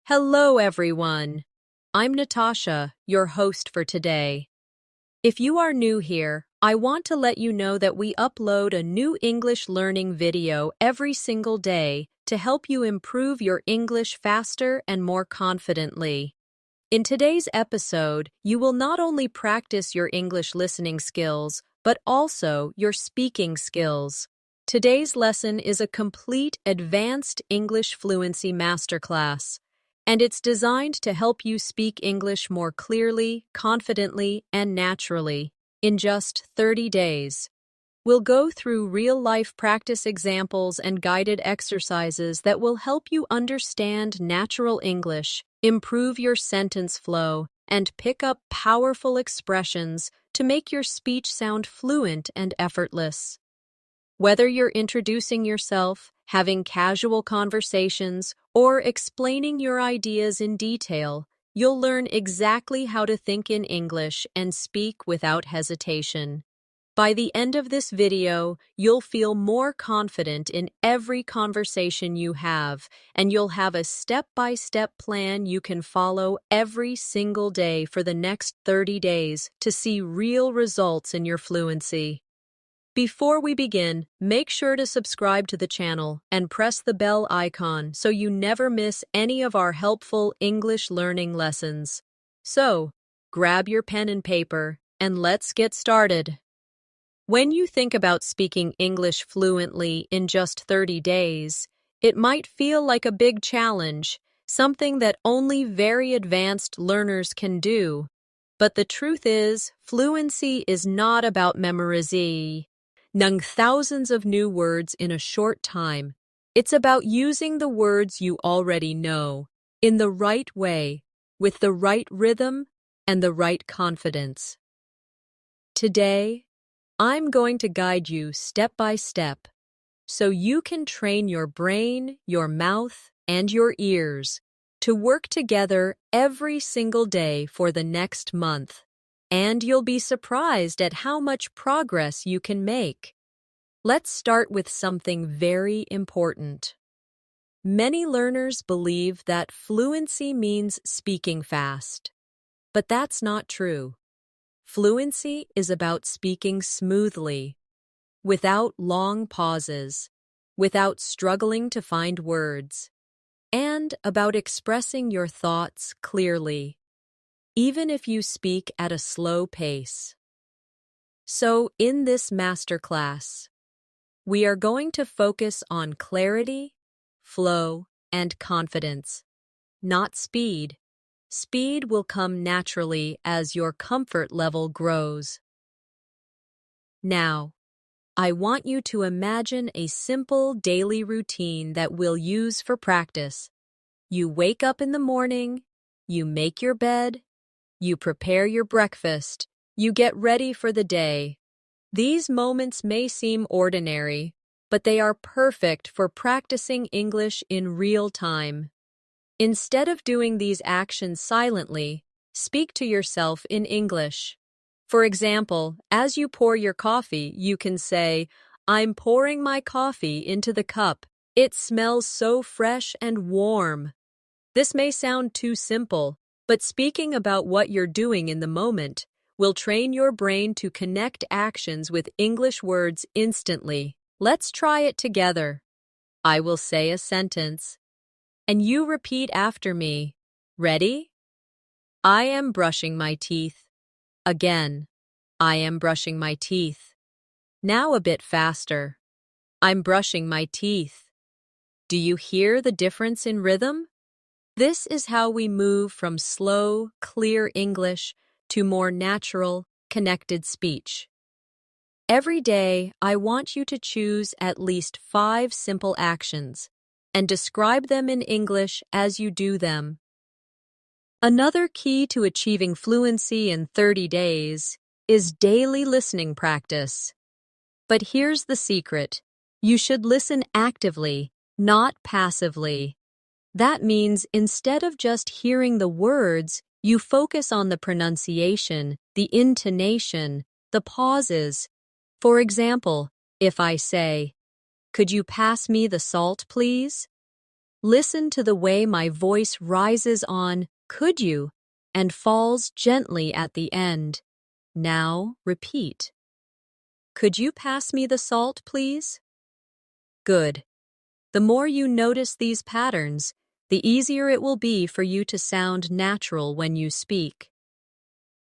Hello, everyone. I'm Natasha, your host for today. If you are new here, I want to let you know that we upload a new English learning video every single day to help you improve your English faster and more confidently. In today's episode, you will not only practice your English listening skills, but also your speaking skills. Today's lesson is a complete advanced English fluency masterclass, and it's designed to help you speak English more clearly, confidently, and naturally in just 30 days. We'll go through real-life practice examples and guided exercises that will help you understand natural English, improve your sentence flow, and pick up powerful expressions to make your speech sound fluent and effortless. Whether you're introducing yourself, having casual conversations, or explaining your ideas in detail, you'll learn exactly how to think in English and speak without hesitation. By the end of this video, you'll feel more confident in every conversation you have, and you'll have a step-by-step plan you can follow every single day for the next 30 days to see real results in your fluency. Before we begin, make sure to subscribe to the channel and press the bell icon so you never miss any of our helpful English learning lessons. So, grab your pen and paper, and let's get started. When you think about speaking English fluently in just 30 days, it might feel like a big challenge, something that only very advanced learners can do. But the truth is, fluency is not about memorizing thousands of new words in a short time. It's about using the words you already know in the right way, with the right rhythm and the right confidence. Today, I'm going to guide you step by step so you can train your brain, your mouth, and your ears to work together every single day for the next month. And you'll be surprised at how much progress you can make. Let's start with something very important. Many learners believe that fluency means speaking fast, but that's not true. Fluency is about speaking smoothly, without long pauses, without struggling to find words, and about expressing your thoughts clearly, even if you speak at a slow pace. So, in this masterclass, we are going to focus on clarity, flow, and confidence, not speed. Speed will come naturally as your comfort level grows. Now, I want you to imagine a simple daily routine that we'll use for practice. You wake up in the morning, you make your bed, you prepare your breakfast, you get ready for the day. These moments may seem ordinary, but they are perfect for practicing English in real time. Instead of doing these actions silently, speak to yourself in English. For example, as you pour your coffee, you can say, "I'm pouring my coffee into the cup. It smells so fresh and warm." This may sound too simple, but speaking about what you're doing in the moment will train your brain to connect actions with English words instantly. Let's try it together. I will say a sentence, and you repeat after me. Ready? I am brushing my teeth. Again, I am brushing my teeth. Now a bit faster. I'm brushing my teeth. Do you hear the difference in rhythm? This is how we move from slow, clear English to more natural, connected speech. Every day, I want you to choose at least 5 simple actions and describe them in English as you do them. Another key to achieving fluency in 30 days is daily listening practice. But here's the secret. You should listen actively, not passively. That means instead of just hearing the words, you focus on the pronunciation, the intonation, the pauses. For example, if I say, "Could you pass me the salt, please?" Listen to the way my voice rises on "could you" and falls gently at the end. Now, repeat. Could you pass me the salt, please? Good. The more you notice these patterns, the easier it will be for you to sound natural when you speak.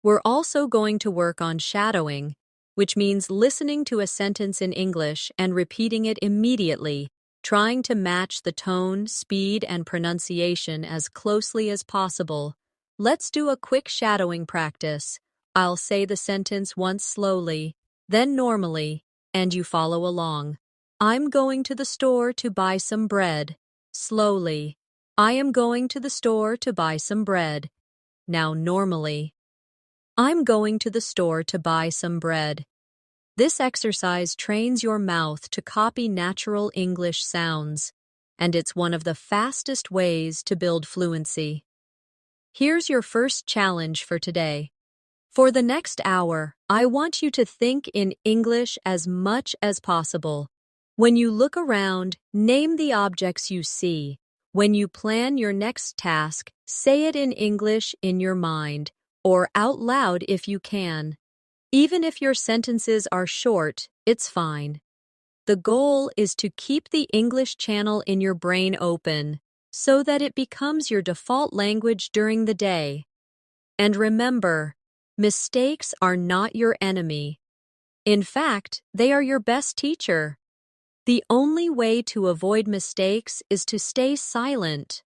We're also going to work on shadowing, which means listening to a sentence in English and repeating it immediately, trying to match the tone, speed, and pronunciation as closely as possible. Let's do a quick shadowing practice. I'll say the sentence once slowly, then normally, and you follow along. I'm going to the store to buy some bread. Slowly. I am going to the store to buy some bread. Now normally. I'm going to the store to buy some bread. This exercise trains your mouth to copy natural English sounds, and it's one of the fastest ways to build fluency. Here's your first challenge for today. For the next hour, I want you to think in English as much as possible. When you look around, name the objects you see. When you plan your next task, say it in English in your mind, or out loud if you can. Even if your sentences are short, it's fine. The goal is to keep the English channel in your brain open so that it becomes your default language during the day. And remember, mistakes are not your enemy. In fact, they are your best teacher. The only way to avoid mistakes is to stay silent.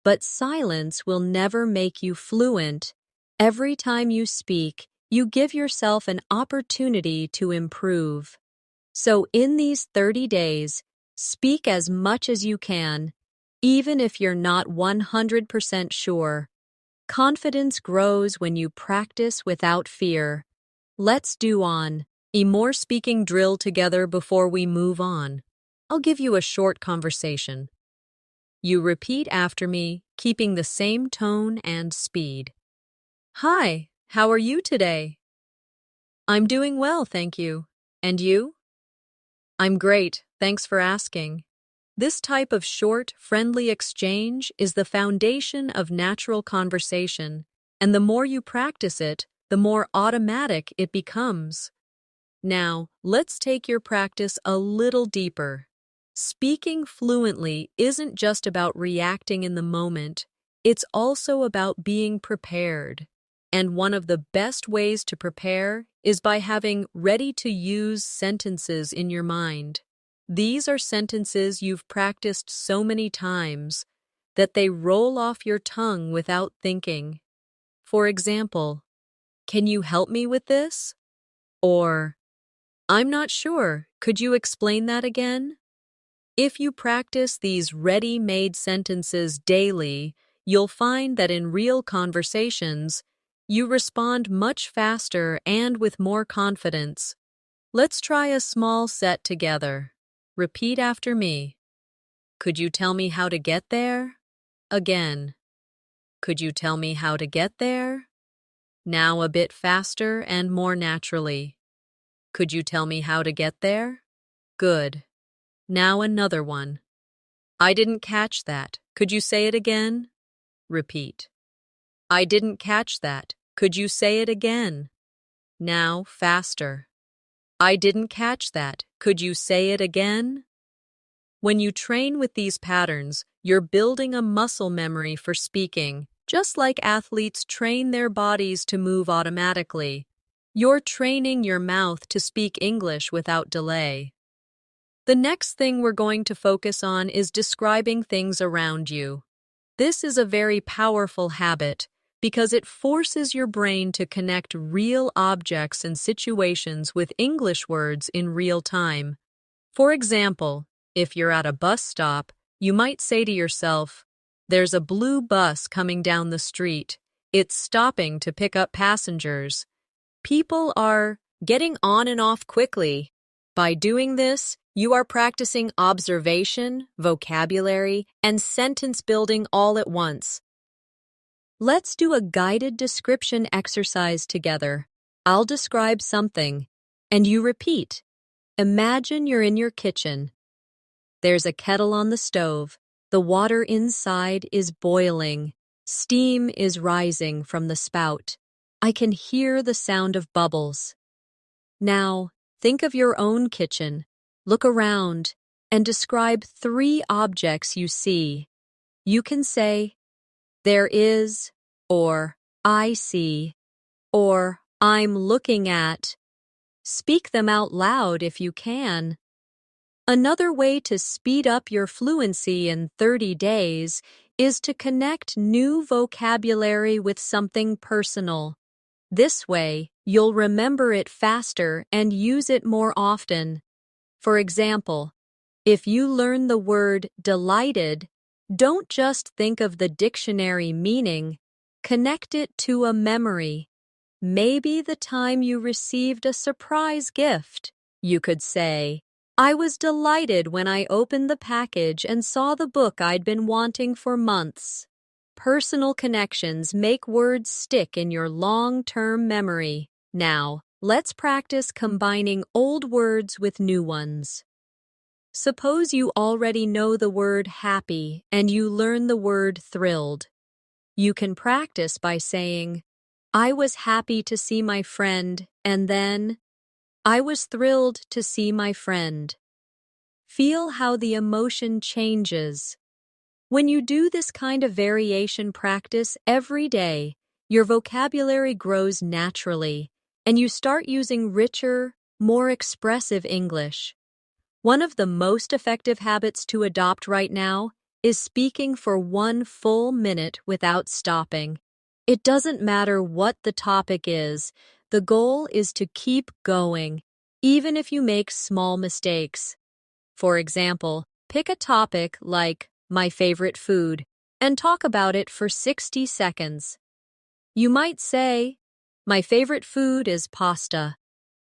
But silence will never make you fluent. Every time you speak, you give yourself an opportunity to improve. So in these 30 days, speak as much as you can, even if you're not 100% sure. Confidence grows when you practice without fear. Let's do a more speaking drill together before we move on. I'll give you a short conversation. You repeat after me, keeping the same tone and speed. Hi, how are you today? I'm doing well, thank you. And you? I'm great, thanks for asking. This type of short, friendly exchange is the foundation of natural conversation, and the more you practice it, the more automatic it becomes. Now, let's take your practice a little deeper. Speaking fluently isn't just about reacting in the moment, it's also about being prepared. And one of the best ways to prepare is by having ready-to-use sentences in your mind. These are sentences you've practiced so many times that they roll off your tongue without thinking. For example, can you help me with this? Or, I'm not sure, could you explain that again? If you practice these ready-made sentences daily, you'll find that in real conversations, you respond much faster and with more confidence. Let's try a small set together. Repeat after me. Could you tell me how to get there? Again. Could you tell me how to get there? Now a bit faster and more naturally. Could you tell me how to get there? Good. Now another one. I didn't catch that. Could you say it again? Repeat. I didn't catch that. Could you say it again? Now faster. I didn't catch that. Could you say it again? When you train with these patterns, you're building a muscle memory for speaking, just like athletes train their bodies to move automatically. You're training your mouth to speak English without delay. The next thing we're going to focus on is describing things around you. This is a very powerful habit because it forces your brain to connect real objects and situations with English words in real time. For example, if you're at a bus stop, you might say to yourself, "There's a blue bus coming down the street. It's stopping to pick up passengers. People are getting on and off quickly." By doing this, you are practicing observation, vocabulary, and sentence building all at once. Let's do a guided description exercise together. I'll describe something, and you repeat. Imagine you're in your kitchen. There's a kettle on the stove. The water inside is boiling. Steam is rising from the spout. I can hear the sound of bubbles. Now, think of your own kitchen. Look around and describe 3 objects you see. You can say, there is, or I see, or I'm looking at. Speak them out loud if you can. Another way to speed up your fluency in 30 days is to connect new vocabulary with something personal. This way, you'll remember it faster and use it more often. For example, if you learn the word delighted, don't just think of the dictionary meaning, connect it to a memory. Maybe the time you received a surprise gift. You could say, I was delighted when I opened the package and saw the book I'd been wanting for months. Personal connections make words stick in your long-term memory. Now, let's practice combining old words with new ones. Suppose you already know the word happy and you learn the word thrilled. You can practice by saying, I was happy to see my friend, and then, I was thrilled to see my friend. Feel how the emotion changes. When you do this kind of variation practice every day, your vocabulary grows naturally, and you start using richer, more expressive English. One of the most effective habits to adopt right now is speaking for 1 full minute without stopping. It doesn't matter what the topic is, the goal is to keep going, even if you make small mistakes. For example, pick a topic like my favorite food and talk about it for 60 seconds. You might say, my favorite food is pasta.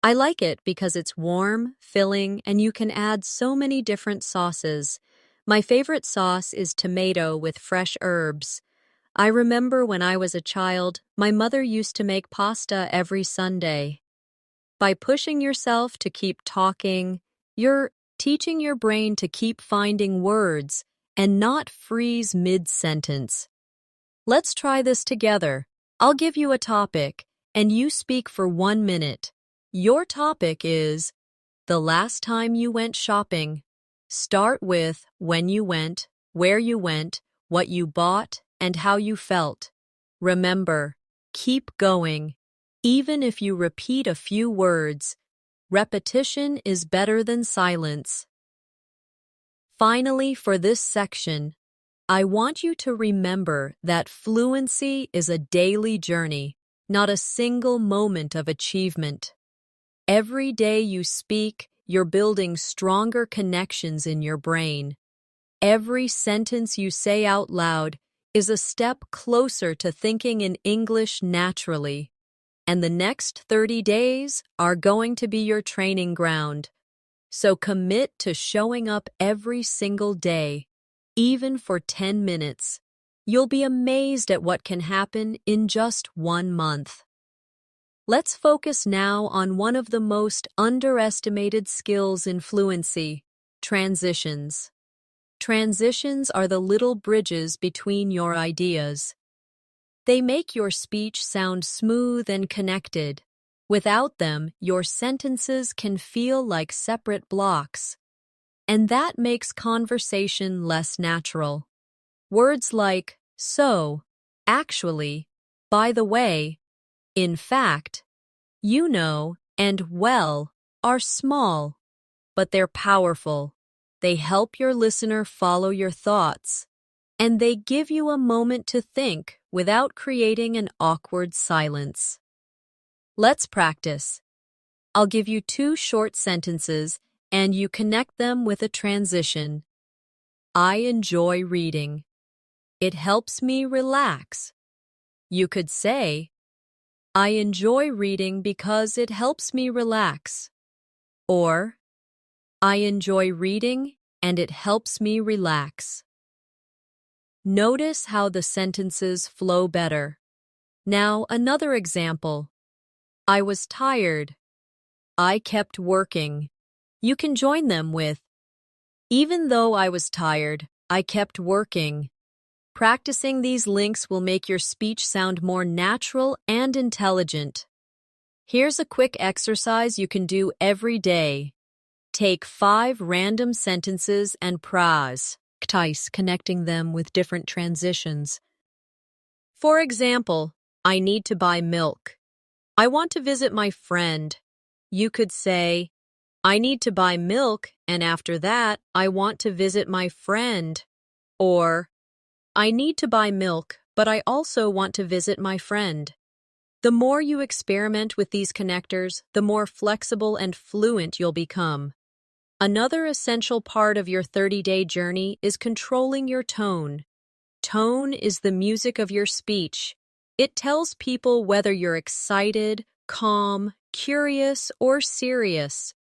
I like it because it's warm, filling, and you can add so many different sauces. My favorite sauce is tomato with fresh herbs. I remember when I was a child, my mother used to make pasta every Sunday. By pushing yourself to keep talking, you're teaching your brain to keep finding words and not freeze mid-sentence. Let's try this together. I'll give you a topic, and you speak for 1 minute. Your topic is the last time you went shopping. Start with when you went, where you went, what you bought, and how you felt. Remember, keep going. Even if you repeat a few words, repetition is better than silence. Finally, for this section, I want you to remember that fluency is a daily journey, not a single moment of achievement. Every day you speak, you're building stronger connections in your brain. Every sentence you say out loud is a step closer to thinking in English naturally. And the next 30 days are going to be your training ground. So commit to showing up every single day, even for 10 minutes. You'll be amazed at what can happen in just 1 month. Let's focus now on one of the most underestimated skills in fluency, transitions. Transitions are the little bridges between your ideas. They make your speech sound smooth and connected. Without them, your sentences can feel like separate blocks, and that makes conversation less natural. Words like so, actually, by the way, in fact, you know, and well are small, but they're powerful. They help your listener follow your thoughts, and they give you a moment to think without creating an awkward silence. Let's practice. I'll give you 2 short sentences, and you connect them with a transition. I enjoy reading. It helps me relax. You could say, I enjoy reading because it helps me relax. Or, I enjoy reading and it helps me relax. Notice how the sentences flow better. Now, another example. I was tired. I kept working. You can join them with, even though I was tired, I kept working. Practicing these links will make your speech sound more natural and intelligent. Here's a quick exercise you can do every day. Take 5 random sentences and practice connecting them with different transitions. For example, I need to buy milk. I want to visit my friend. You could say, I need to buy milk, and after that, I want to visit my friend. Or, I need to buy milk, but I also want to visit my friend. The more you experiment with these connectors, the more flexible and fluent you'll become. Another essential part of your 30-day journey is controlling your tone. Tone is the music of your speech. It tells people whether you're excited, calm, curious, or serious.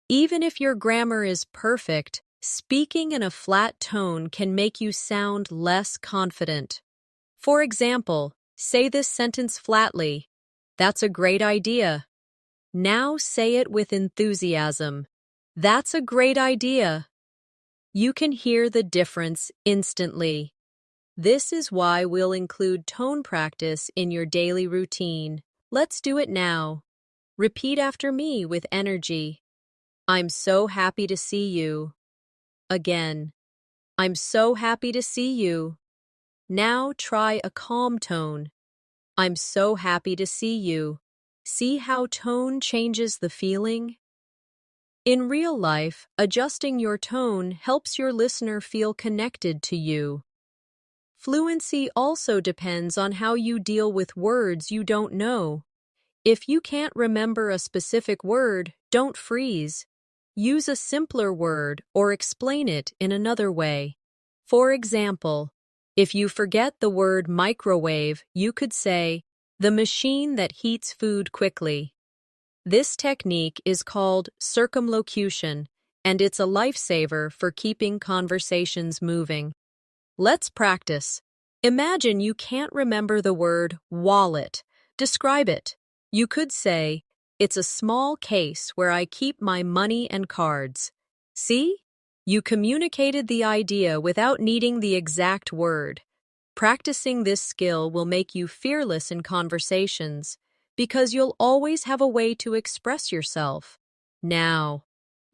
Even if your grammar is perfect, speaking in a flat tone can make you sound less confident. For example, say this sentence flatly. That's a great idea. Now say it with enthusiasm. That's a great idea. You can hear the difference instantly. This is why we'll include tone practice in your daily routine. Let's do it now. Repeat after me with energy. I'm so happy to see you. Again. I'm so happy to see you. Now try a calm tone. I'm so happy to see you. See how tone changes the feeling? In real life, adjusting your tone helps your listener feel connected to you. Fluency also depends on how you deal with words you don't know. If you can't remember a specific word, don't freeze. Use a simpler word or explain it in another way. For example, if you forget the word microwave, you could say, the machine that heats food quickly. This technique is called circumlocution, and it's a lifesaver for keeping conversations moving. Let's practice. Imagine you can't remember the word wallet. Describe it. You could say, it's a small case where I keep my money and cards. See? You communicated the idea without needing the exact word. Practicing this skill will make you fearless in conversations because you'll always have a way to express yourself. Now,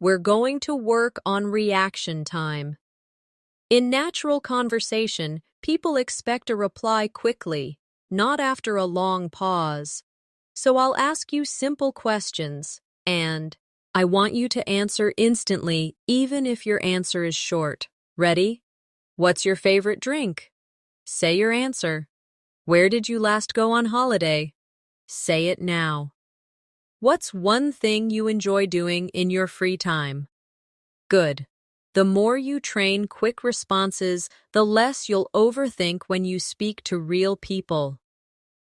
we're going to work on reaction time. In natural conversation, people expect a reply quickly, not after a long pause. So I'll ask you simple questions, and I want you to answer instantly, even if your answer is short. Ready? What's your favorite drink? Say your answer. Where did you last go on holiday? Say it now. What's one thing you enjoy doing in your free time? Good. The more you train quick responses, the less you'll overthink when you speak to real people.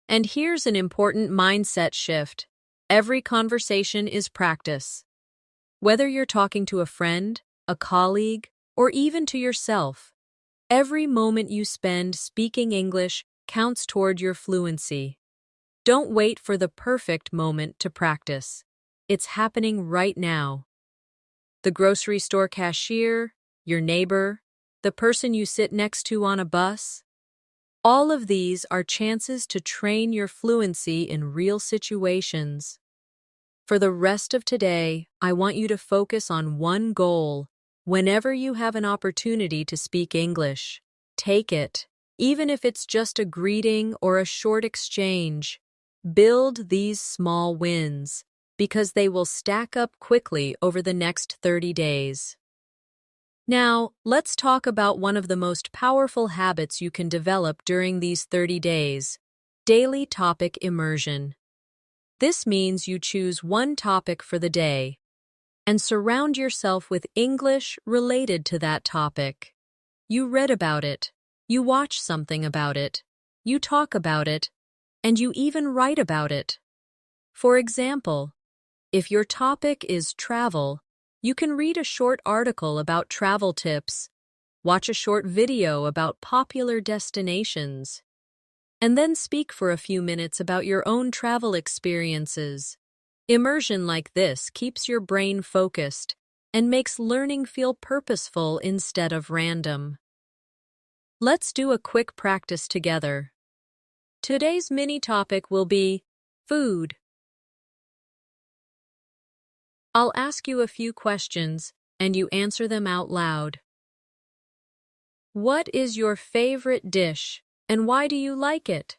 And here's an important mindset shift. Every conversation is practice. Whether you're talking to a friend, a colleague, or even to yourself, every moment you spend speaking English counts toward your fluency. Don't wait for the perfect moment to practice. It's happening right now. The grocery store cashier, your neighbor, the person you sit next to on a bus. All of these are chances to train your fluency in real situations. For the rest of today, I want you to focus on one goal. Whenever you have an opportunity to speak English, take it, even if it's just a greeting or a short exchange. Build these small wins, because they will stack up quickly over the next 30 days. Now, let's talk about one of the most powerful habits you can develop during these 30 days, daily topic immersion. This means you choose one topic for the day and surround yourself with English related to that topic. You read about it, you watch something about it, you talk about it, and you even write about it. For example, if your topic is travel, you can read a short article about travel tips, watch a short video about popular destinations, and then speak for a few minutes about your own travel experiences. Immersion like this keeps your brain focused and makes learning feel purposeful instead of random. Let's do a quick practice together. Today's mini topic will be food. I'll ask you a few questions, and you answer them out loud. What is your favorite dish, and why do you like it?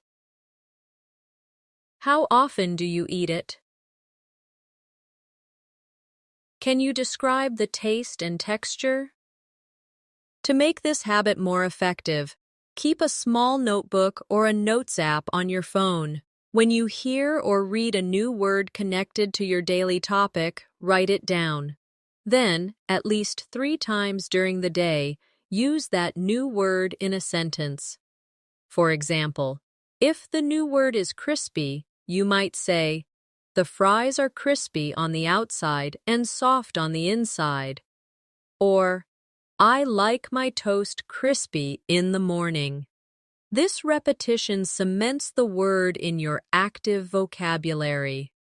How often do you eat it? Can you describe the taste and texture? To make this habit more effective, keep a small notebook or a notes app on your phone. When you hear or read a new word connected to your daily topic, write it down. Then, at least 3 times during the day, use that new word in a sentence. For example, if the new word is crispy, you might say, "The fries are crispy on the outside and soft on the inside." Or, "I like my toast crispy in the morning." This repetition cements the word in your active vocabulary.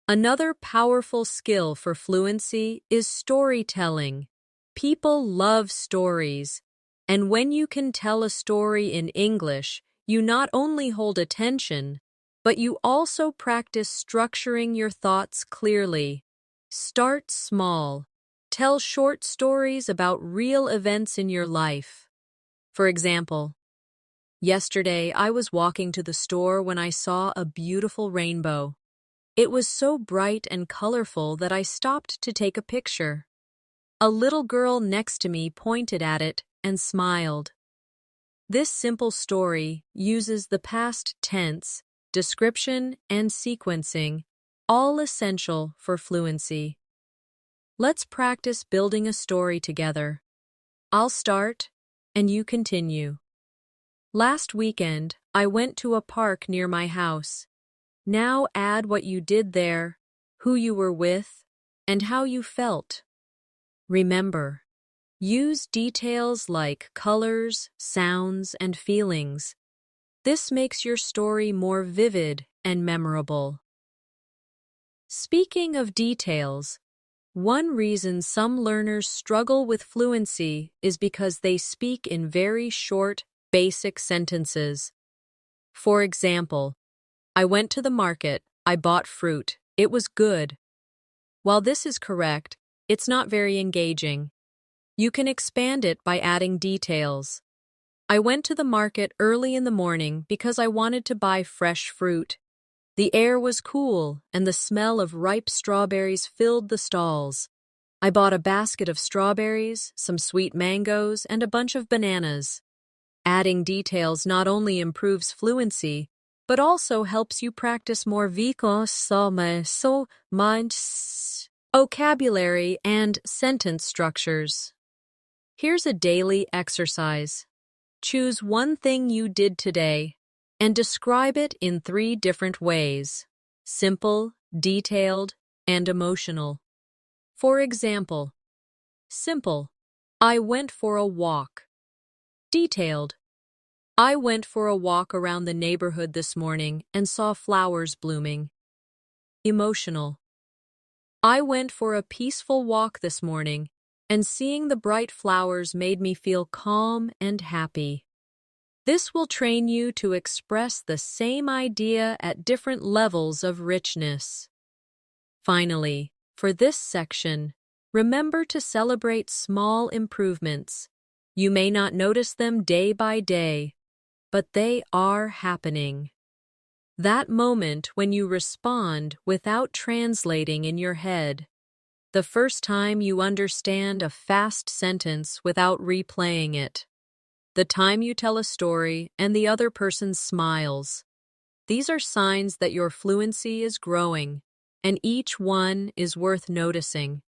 Another powerful skill for fluency is storytelling. People love stories, and when you can tell a story in English, you not only hold attention, but you also practice structuring your thoughts clearly. Start small. Tell short stories about real events in your life. For example, yesterday I was walking to the store when I saw a beautiful rainbow. It was so bright and colorful that I stopped to take a picture. A little girl next to me pointed at it and smiled. This simple story uses the past tense, description, and sequencing, all essential for fluency. Let's practice building a story together. I'll start, and you continue. Last weekend, I went to a park near my house. Now add what you did there, who you were with, and how you felt. Remember, use details like colors, sounds, and feelings. This makes your story more vivid and memorable. Speaking of details, one reason some learners struggle with fluency is because they speak in very short, basic sentences. For example, "I went to the market, I bought fruit, it was good." While this is correct, it's not very engaging. You can expand it by adding details. "I went to the market early in the morning because I wanted to buy fresh fruit. The air was cool, and the smell of ripe strawberries filled the stalls. I bought a basket of strawberries, some sweet mangoes, and a bunch of bananas." Adding details not only improves fluency, but also helps you practice more vocabulary and sentence structures. Here's a daily exercise. Choose one thing you did today and describe it in 3 different ways: simple, detailed, and emotional. For example, simple, "I went for a walk." Detailed, "I went for a walk around the neighborhood this morning and saw flowers blooming." Emotional, "I went for a peaceful walk this morning, and seeing the bright flowers made me feel calm and happy." This will train you to express the same idea at different levels of richness. Finally, for this section, remember to celebrate small improvements. You may not notice them day by day, but they are happening. That moment when you respond without translating in your head. The first time you understand a fast sentence without replaying it. The time you tell a story and the other person smiles. These are signs that your fluency is growing, and each one is worth noticing.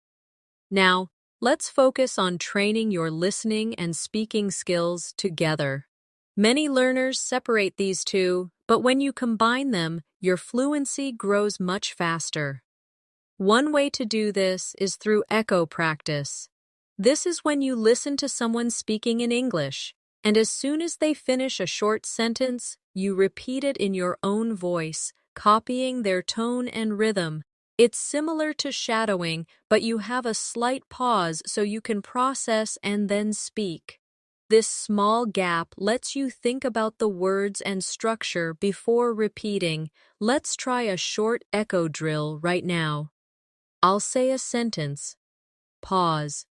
Now, let's focus on training your listening and speaking skills together. Many learners separate these two, but when you combine them, your fluency grows much faster. One way to do this is through echo practice. This is when you listen to someone speaking in English, and as soon as they finish a short sentence, you repeat it in your own voice, copying their tone and rhythm. It's similar to shadowing, but you have a slight pause so you can process and then speak. This small gap lets you think about the words and structure before repeating. Let's try a short echo drill right now. I'll say a sentence, pause,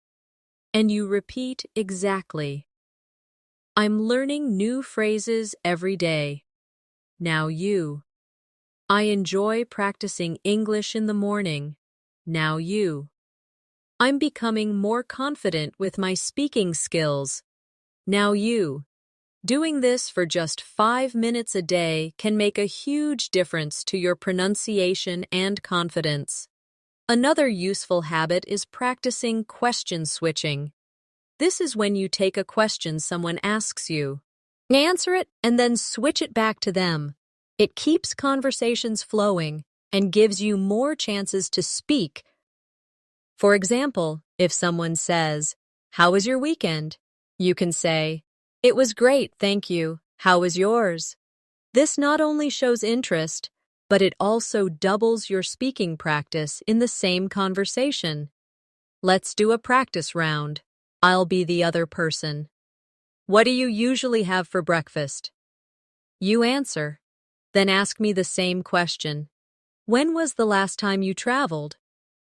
and you repeat exactly. I'm learning new phrases every day. Now you. I enjoy practicing English in the morning. Now you. I'm becoming more confident with my speaking skills. Now you. Doing this for just 5 minutes a day can make a huge difference to your pronunciation and confidence. Another useful habit is practicing question switching. This is when you take a question someone asks you, answer it, and then switch it back to them. It keeps conversations flowing and gives you more chances to speak. For example, if someone says, "How was your weekend?" you can say, "It was great, thank you. How was yours?" This not only shows interest, but it also doubles your speaking practice in the same conversation. Let's do a practice round. I'll be the other person. What do you usually have for breakfast? You answer. Then ask me the same question. When was the last time you traveled?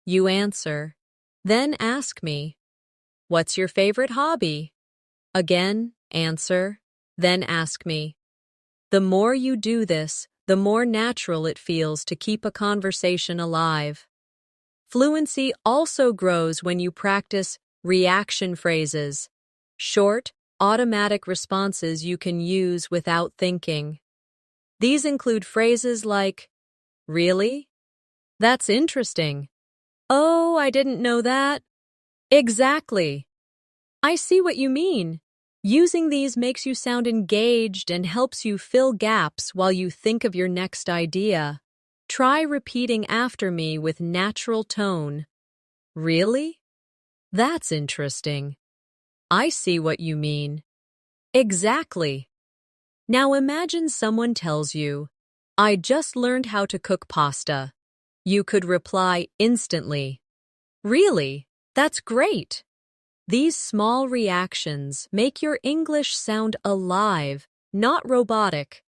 You answer. Then ask me. What's your favorite hobby? Again, answer. Then ask me. The more you do this, the more natural it feels to keep a conversation alive. Fluency also grows when you practice reaction phrases, short, automatic responses you can use without thinking. These include phrases like, "Really? That's interesting. Oh, I didn't know that." Exactly. I see what you mean. Using these makes you sound engaged and helps you fill gaps while you think of your next idea. Try repeating after me with natural tone. Really? That's interesting. I see what you mean. Exactly. Now imagine someone tells you, "I just learned how to cook pasta." You could reply instantly, "Really? That's great." These small reactions make your English sound alive, not robotic.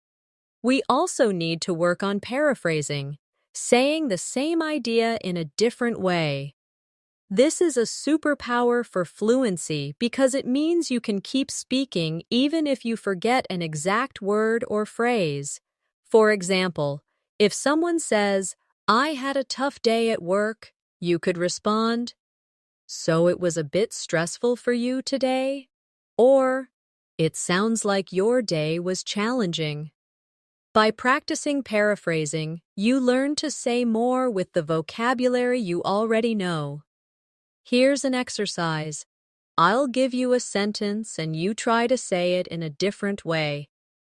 We also need to work on paraphrasing, saying the same idea in a different way. This is a superpower for fluency because it means you can keep speaking even if you forget an exact word or phrase. For example, if someone says, "I had a tough day at work," you could respond, "So it was a bit stressful for you today?" Or, "It sounds like your day was challenging." By practicing paraphrasing, you learn to say more with the vocabulary you already know. Here's an exercise. I'll give you a sentence and you try to say it in a different way.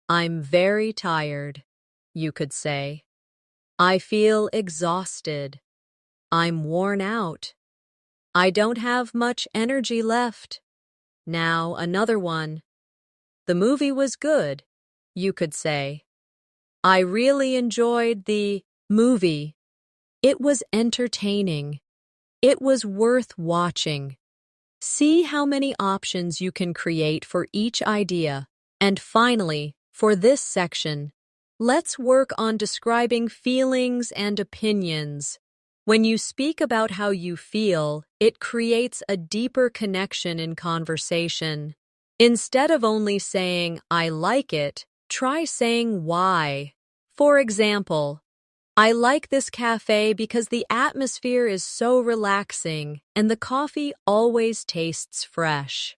I'm very tired. You could say, I feel exhausted. I'm worn out. I don't have much energy left. Now another one. The movie was good. You could say, I really enjoyed the movie. It was entertaining. It was worth watching. See how many options you can create for each idea. And finally, for this section, let's work on describing feelings and opinions. When you speak about how you feel, it creates a deeper connection in conversation. Instead of only saying, I like it, try saying why. For example, I like this cafe because the atmosphere is so relaxing and the coffee always tastes fresh.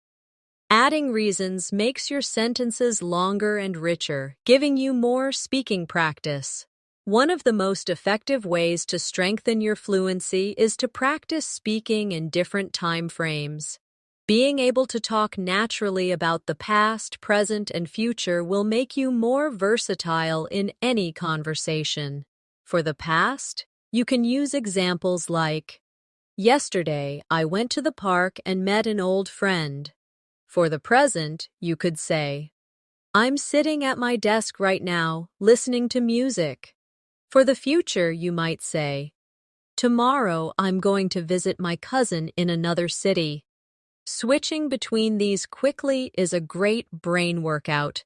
Adding reasons makes your sentences longer and richer, giving you more speaking practice. One of the most effective ways to strengthen your fluency is to practice speaking in different time frames. Being able to talk naturally about the past, present, and future will make you more versatile in any conversation. For the past, you can use examples like, Yesterday, I went to the park and met an old friend. For the present, you could say, I'm sitting at my desk right now, listening to music. For the future, you might say, Tomorrow, I'm going to visit my cousin in another city. Switching between these quickly is a great brain workout.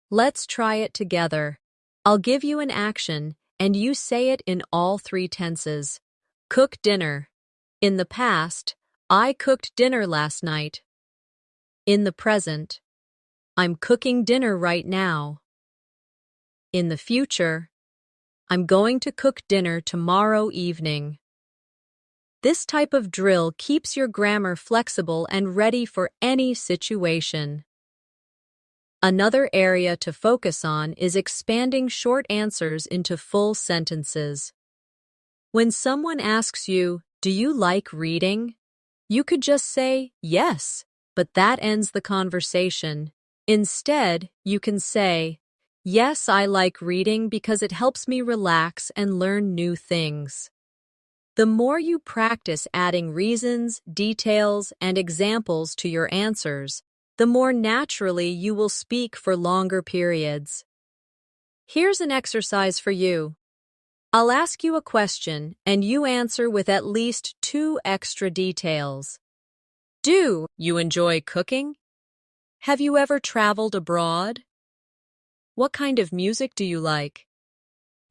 Let's try it together. I'll give you an action, and you say it in all three tenses. Cook dinner. In the past, I cooked dinner last night. In the present, I'm cooking dinner right now. In the future, I'm going to cook dinner tomorrow evening. This type of drill keeps your grammar flexible and ready for any situation. Another area to focus on is expanding short answers into full sentences. When someone asks you, "Do you like reading?" you could just say, "Yes," but that ends the conversation. Instead, you can say, "Yes, I like reading because it helps me relax and learn new things." The more you practice adding reasons, details, and examples to your answers, the more naturally you will speak for longer periods. Here's an exercise for you. I'll ask you a question, and you answer with at least 2 extra details. Do you enjoy cooking? Have you ever traveled abroad? What kind of music do you like?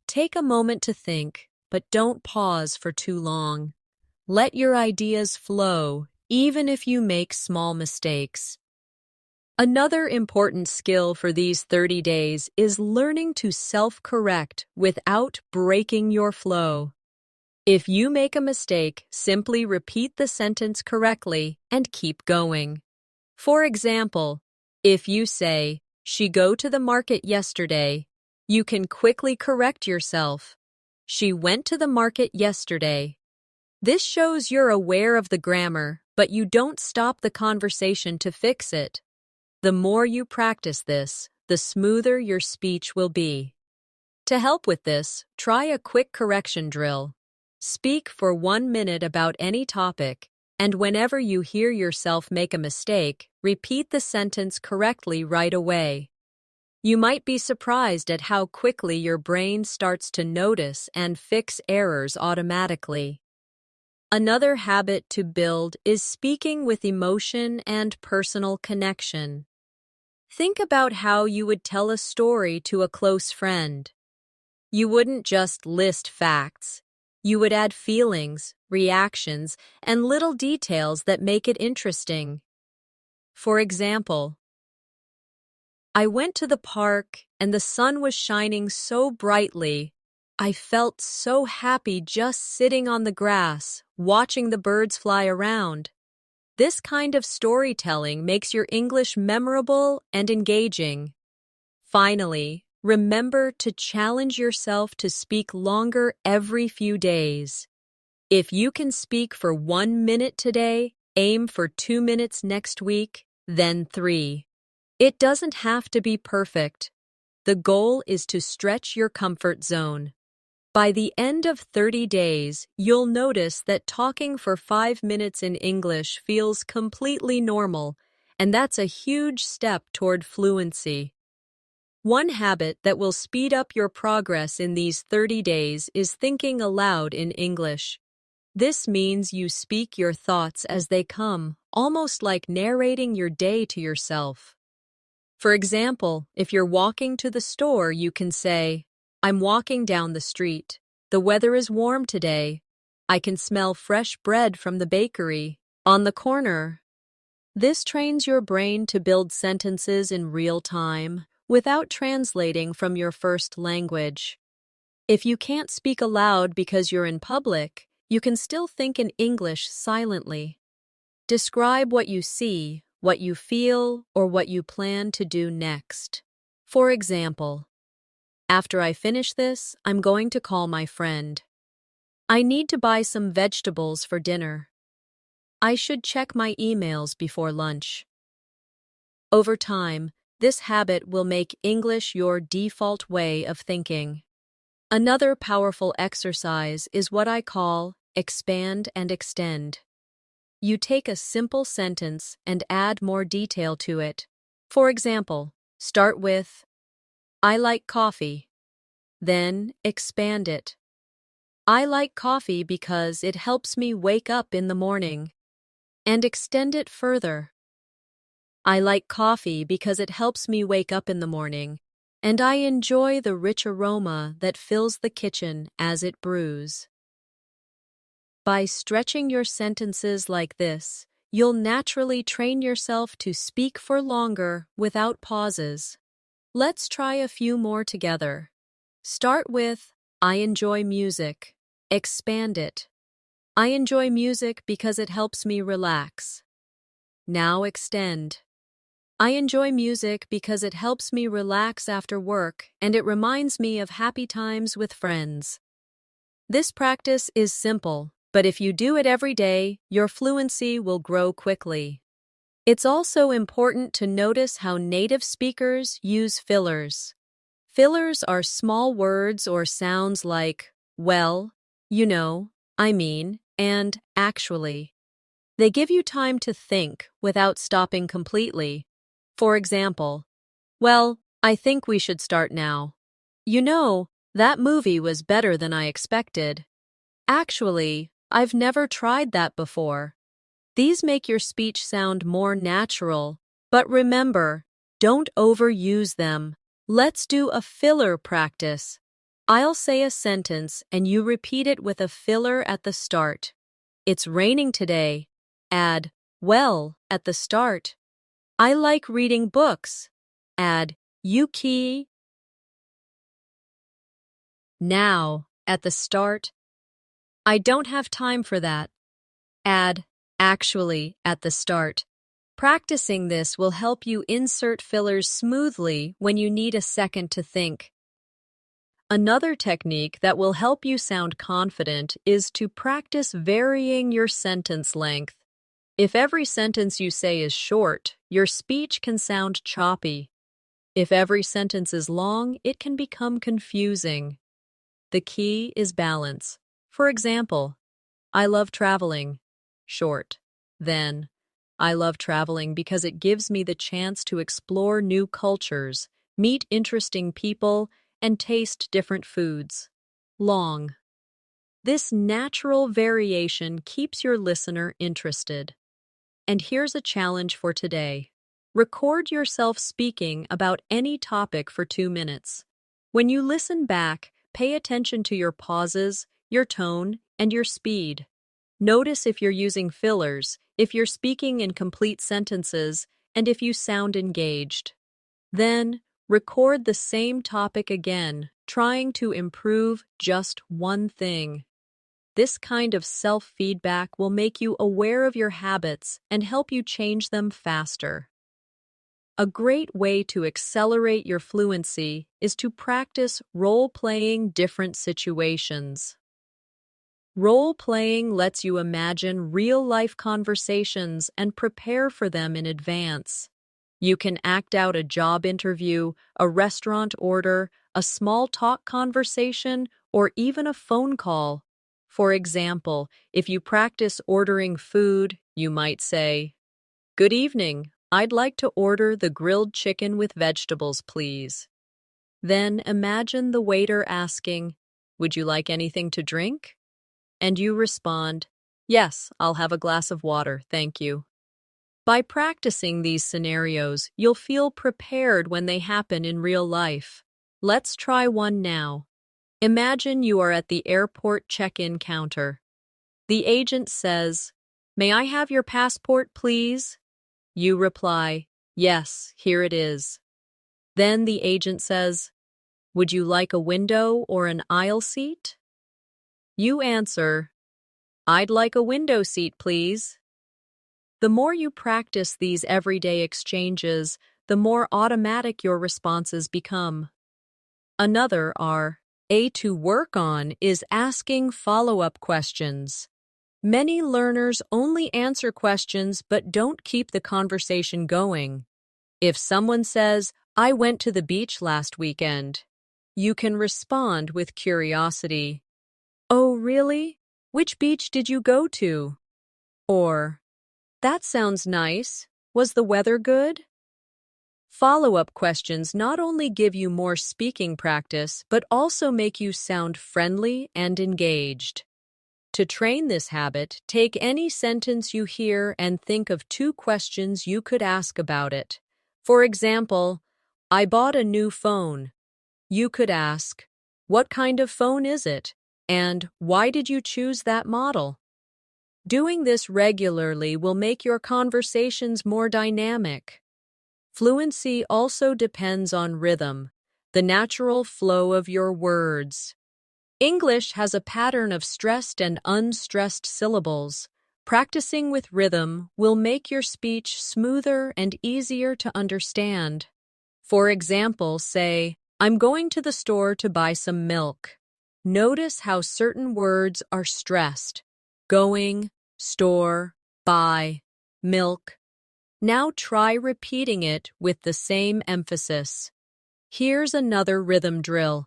Take a moment to think, but don't pause for too long. Let your ideas flow, even if you make small mistakes. Another important skill for these 30 days is learning to self-correct without breaking your flow. If you make a mistake, simply repeat the sentence correctly and keep going. For example, if you say, "She go to the market yesterday," you can quickly correct yourself. "She went to the market yesterday." This shows you're aware of the grammar, but you don't stop the conversation to fix it. The more you practice this, the smoother your speech will be. To help with this, try a quick correction drill. Speak for 1 minute about any topic, and whenever you hear yourself make a mistake, repeat the sentence correctly right away. You might be surprised at how quickly your brain starts to notice and fix errors automatically. Another habit to build is speaking with emotion and personal connection. Think about how you would tell a story to a close friend. You wouldn't just list facts. You would add feelings, reactions, and little details that make it interesting. For example, "I went to the park and the sun was shining so brightly. I felt so happy just sitting on the grass, watching the birds fly around." This kind of storytelling makes your English memorable and engaging. Finally, remember to challenge yourself to speak longer every few days. If you can speak for 1 minute today, aim for 2 minutes next week, then 3. It doesn't have to be perfect. The goal is to stretch your comfort zone. By the end of 30 days, you'll notice that talking for 5 minutes in English feels completely normal, and that's a huge step toward fluency. One habit that will speed up your progress in these 30 days is thinking aloud in English. This means you speak your thoughts as they come, almost like narrating your day to yourself. For example, if you're walking to the store, you can say, "I'm walking down the street. The weather is warm today. I can smell fresh bread from the bakery on the corner." This trains your brain to build sentences in real time without translating from your first language. If you can't speak aloud because you're in public, you can still think in English silently. Describe what you see, what you feel, or what you plan to do next. For example, "After I finish this, I'm going to call my friend. I need to buy some vegetables for dinner. I should check my emails before lunch." Over time, this habit will make English your default way of thinking. Another powerful exercise is what I call expand and extend. You take a simple sentence and add more detail to it. For example, start with, "I like coffee." Then expand it. "I like coffee because it helps me wake up in the morning." and extend it further. I like coffee because it helps me wake up in the morning, and I enjoy the rich aroma that fills the kitchen as it brews. By stretching your sentences like this, you'll naturally train yourself to speak for longer without pauses. Let's try a few more together. Start with, I enjoy music. Expand it. I enjoy music because it helps me relax. Now extend. I enjoy music because it helps me relax after work and it reminds me of happy times with friends. This practice is simple, but if you do it every day, your fluency will grow quickly. It's also important to notice how native speakers use fillers. Fillers are small words or sounds like, well, you know, I mean, and actually. They give you time to think without stopping completely. For example, well, I think we should start now. You know, that movie was better than I expected. Actually, I've never tried that before. These make your speech sound more natural, but remember, don't overuse them. Let's do a filler practice. I'll say a sentence and you repeat it with a filler at the start. It's raining today. Add, well, at the start. I like reading books. Add, Yuki. Now, at the start. I don't have time for that. Add, actually, at the start. Practicing this will help you insert fillers smoothly when you need a second to think. Another technique that will help you sound confident is to practice varying your sentence length. If every sentence you say is short, your speech can sound choppy. If every sentence is long, it can become confusing. The key is balance. For example, I love traveling. Short. Then, I love traveling because it gives me the chance to explore new cultures, meet interesting people, and taste different foods. Long. This natural variation keeps your listener interested. And here's a challenge for today. Record yourself speaking about any topic for 2 minutes. When you listen back, pay attention to your pauses, your tone, and your speed. Notice if you're using fillers, if you're speaking in complete sentences, and if you sound engaged. Then, record the same topic again, trying to improve just one thing. This kind of self-feedback will make you aware of your habits and help you change them faster. A great way to accelerate your fluency is to practice role-playing different situations. Role-playing lets you imagine real-life conversations and prepare for them in advance. You can act out a job interview, a restaurant order, a small talk conversation, or even a phone call. For example, if you practice ordering food, you might say, "Good evening, I'd like to order the grilled chicken with vegetables, please." Then imagine the waiter asking, "Would you like anything to drink?" And you respond, "Yes, I'll have a glass of water, thank you." By practicing these scenarios, you'll feel prepared when they happen in real life. Let's try one now. Imagine you are at the airport check-in counter. The agent says, "May I have your passport, please?" You reply, "Yes, here it is." Then the agent says, "Would you like a window or an aisle seat?" You answer, "I'd like a window seat, please." The more you practice these everyday exchanges, the more automatic your responses become. Another to work on is asking follow-up questions. Many learners only answer questions but don't keep the conversation going. If someone says, "I went to the beach last weekend," you can respond with curiosity. "Oh, really? Which beach did you go to?" Or, "That sounds nice. Was the weather good?" Follow-up questions not only give you more speaking practice, but also make you sound friendly and engaged. To train this habit, take any sentence you hear and think of 2 questions you could ask about it. For example, I bought a new phone. You could ask, what kind of phone is it? And why did you choose that model? Doing this regularly will make your conversations more dynamic. Fluency also depends on rhythm, the natural flow of your words. English has a pattern of stressed and unstressed syllables. Practicing with rhythm will make your speech smoother and easier to understand. For example, say, I'm going to the store to buy some milk. Notice how certain words are stressed. Going, store, buy, milk. Now try repeating it with the same emphasis. Here's another rhythm drill.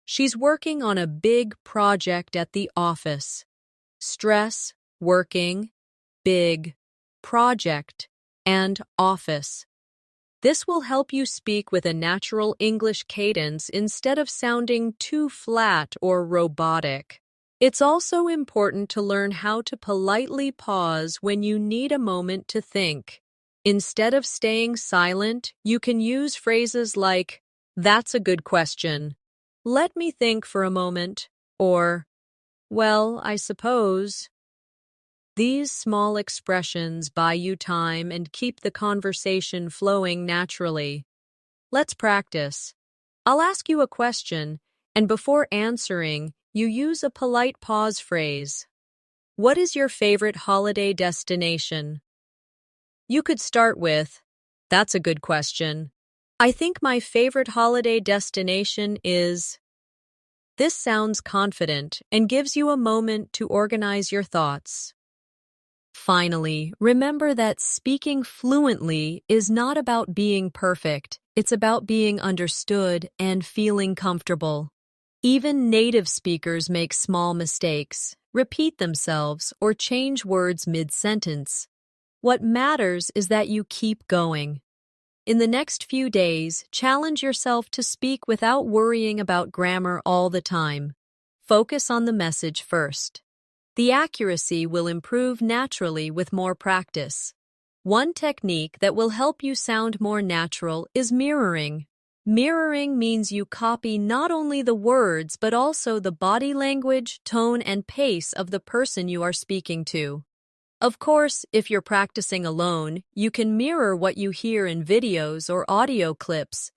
She's working on a big project at the office. Stress, working, big, project, and office. This will help you speak with a natural English cadence instead of sounding too flat or robotic. It's also important to learn how to politely pause when you need a moment to think. Instead of staying silent, you can use phrases like, "That's a good question. Let me think for a moment," or, "Well, I suppose." These small expressions buy you time and keep the conversation flowing naturally. Let's practice. I'll ask you a question, and before answering, you use a polite pause phrase. What is your favorite holiday destination? You could start with, "That's a good question. I think my favorite holiday destination is..." This sounds confident and gives you a moment to organize your thoughts. Finally, remember that speaking fluently is not about being perfect. It's about being understood and feeling comfortable. Even native speakers make small mistakes, repeat themselves, or change words mid-sentence. What matters is that you keep going. In the next few days, challenge yourself to speak without worrying about grammar all the time. Focus on the message first. The accuracy will improve naturally with more practice. One technique that will help you sound more natural is mirroring. Mirroring means you copy not only the words but also the body language, tone, and pace of the person you are speaking to. Of course, if you're practicing alone, you can mirror what you hear in videos or audio clips.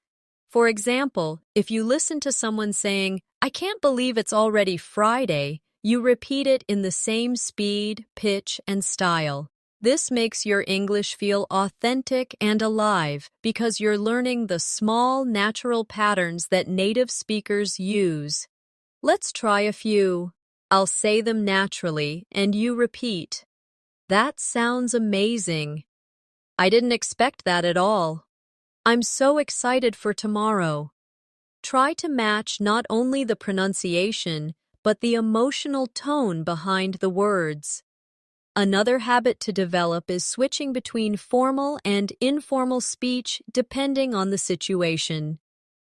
For example, if you listen to someone saying, "I can't believe it's already Friday," you repeat it in the same speed, pitch, and style. This makes your English feel authentic and alive because you're learning the small, natural patterns that native speakers use. Let's try a few. I'll say them naturally, and you repeat. That sounds amazing. I didn't expect that at all. I'm so excited for tomorrow. Try to match not only the pronunciation, but the emotional tone behind the words. Another habit to develop is switching between formal and informal speech depending on the situation.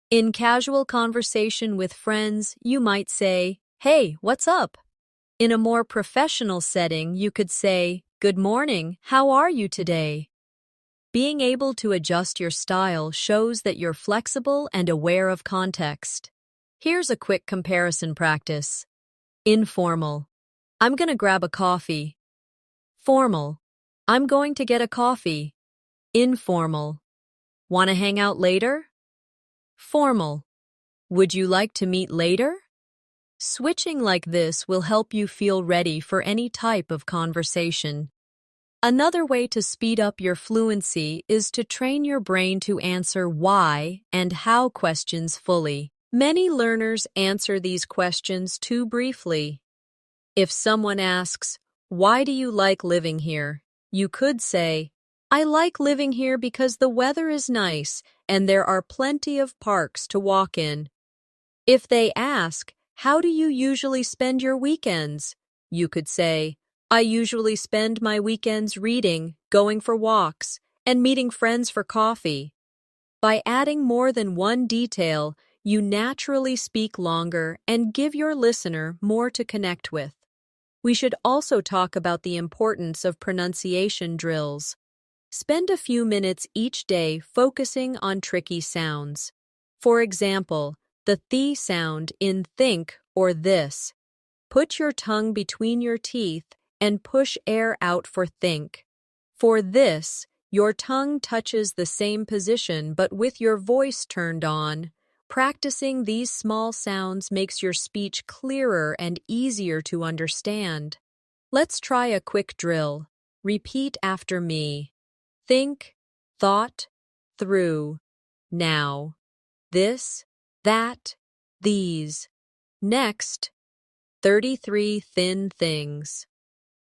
In casual conversation with friends, you might say, "Hey, what's up?" In a more professional setting, you could say, "Good morning, how are you today?" Being able to adjust your style shows that you're flexible and aware of context. Here's a quick comparison practice. Informal. I'm gonna grab a coffee. Formal. I'm going to get a coffee. Informal. Wanna hang out later? Formal. Would you like to meet later? Switching like this will help you feel ready for any type of conversation. Another way to speed up your fluency is to train your brain to answer why and how questions fully. Many learners answer these questions too briefly. If someone asks, "Why do you like living here?" you could say, "I like living here because the weather is nice and there are plenty of parks to walk in." If they ask, "How do you usually spend your weekends?" you could say, "I usually spend my weekends reading, going for walks, and meeting friends for coffee." By adding more than one detail, you naturally speak longer and give your listener more to connect with. we should also talk about the importance of pronunciation drills. Spend a few minutes each day focusing on tricky sounds. For example, the th sound in think or this. Put your tongue between your teeth and push air out for think. For this, your tongue touches the same position but with your voice turned on. Practicing these small sounds makes your speech clearer and easier to understand. Let's try a quick drill. Repeat after me. Think, thought, through, now. This, that, these. Next, 33 thin things.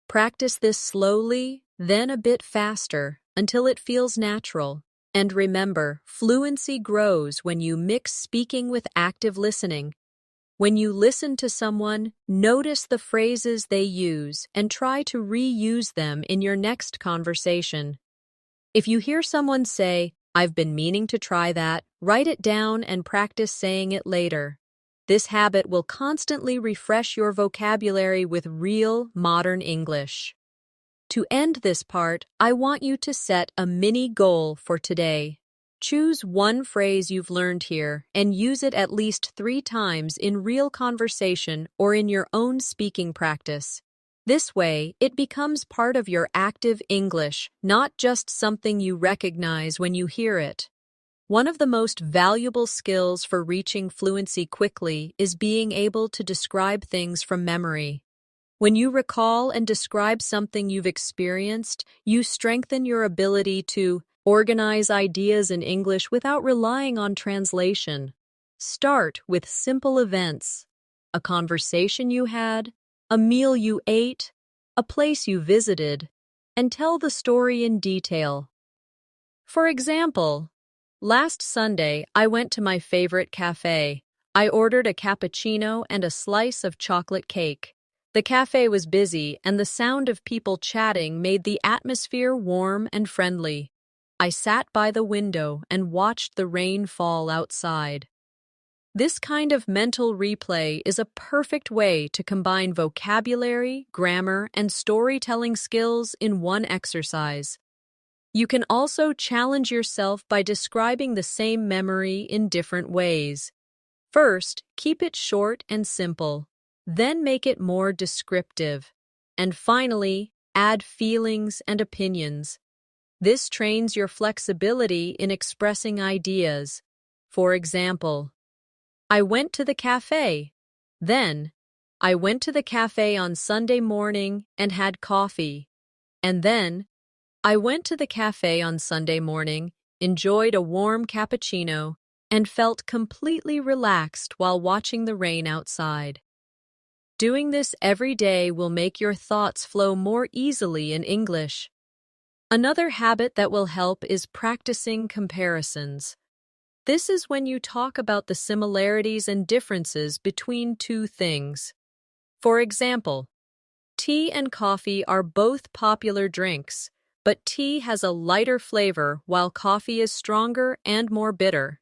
Practice this slowly, then a bit faster, until it feels natural. And remember, fluency grows when you mix speaking with active listening. When you listen to someone, notice the phrases they use and try to reuse them in your next conversation. If you hear someone say, "I've been meaning to try that," write it down and practice saying it later. This habit will constantly refresh your vocabulary with real, modern English. To end this part, I want you to set a mini goal for today. Choose one phrase you've learned here and use it at least 3 times in real conversation or in your own speaking practice. This way, it becomes part of your active English, not just something you recognize when you hear it. One of the most valuable skills for reaching fluency quickly is being able to describe things from memory. When you recall and describe something you've experienced, you strengthen your ability to organize ideas in English without relying on translation. Start with simple events: a conversation you had, a meal you ate, a place you visited, and tell the story in detail. For example, last Sunday I went to my favorite cafe. I ordered a cappuccino and a slice of chocolate cake. The cafe was busy, and the sound of people chatting made the atmosphere warm and friendly. I sat by the window and watched the rain fall outside. This kind of mental replay is a perfect way to combine vocabulary, grammar, and storytelling skills in one exercise. You can also challenge yourself by describing the same memory in different ways. First, keep it short and simple. Then make it more descriptive. And finally, add feelings and opinions. This trains your flexibility in expressing ideas. For example, I went to the cafe. Then, I went to the cafe on Sunday morning and had coffee. And then, I went to the cafe on Sunday morning, enjoyed a warm cappuccino, and felt completely relaxed while watching the rain outside. Doing this every day will make your thoughts flow more easily in English. Another habit that will help is practicing comparisons. This is when you talk about the similarities and differences between two things. For example, tea and coffee are both popular drinks, but tea has a lighter flavor while coffee is stronger and more bitter.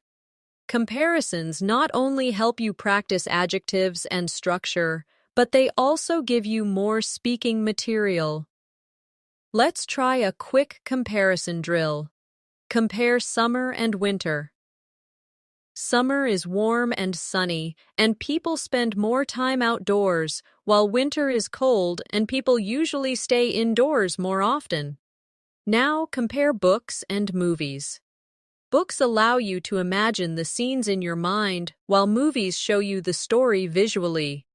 Comparisons not only help you practice adjectives and structure, but they also give you more speaking material. Let's try a quick comparison drill. Compare summer and winter. Summer is warm and sunny, and people spend more time outdoors, while winter is cold and people usually stay indoors more often. Now compare books and movies. Books allow you to imagine the scenes in your mind, while movies show you the story visually.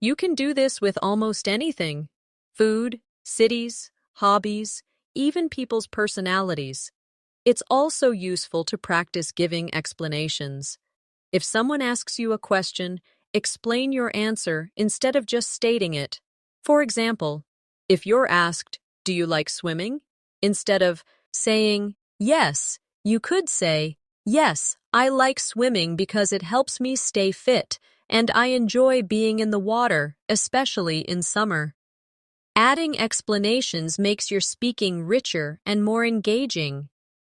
You can do this with almost anything: food, cities, hobbies, even people's personalities. It's also useful to practice giving explanations. If someone asks you a question, explain your answer instead of just stating it. For example, if you're asked, "Do you like swimming?" instead of saying, "Yes," you could say, "Yes, I like swimming because it helps me stay fit, and I enjoy being in the water, especially in summer." Adding explanations makes your speaking richer and more engaging.